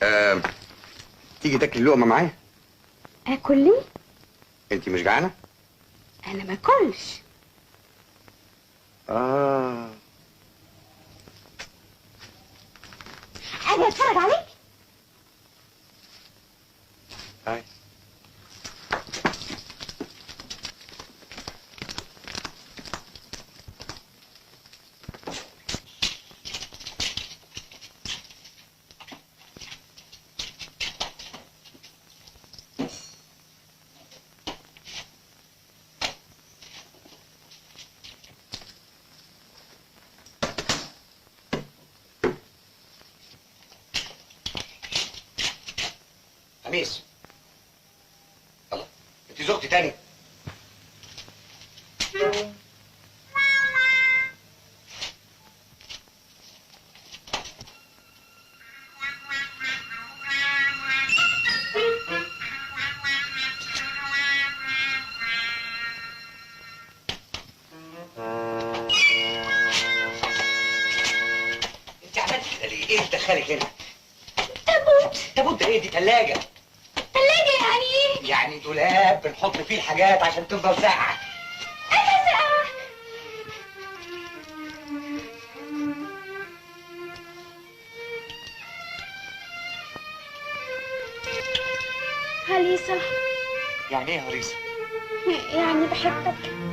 آه... تيجي تاكلي لقمه معايا؟ اكل ليه؟ انت مش جعانه؟ انا ما اكلش. اجي اتفرج عليك؟ هاي. خميس، الله، انت زوجتي تاني؟ انت عملت كده ليه؟ ايه اللي دخلك هنا؟ تابوت. تابوت ده ايه؟ دي ثلاجه. ثلاجة يعني ايه؟ يعني دولاب بنحط فيه الحاجات عشان تفضل ساقعه. انا ساقعة. هليسة. يعني ايه هريسه؟ يعني بحبك.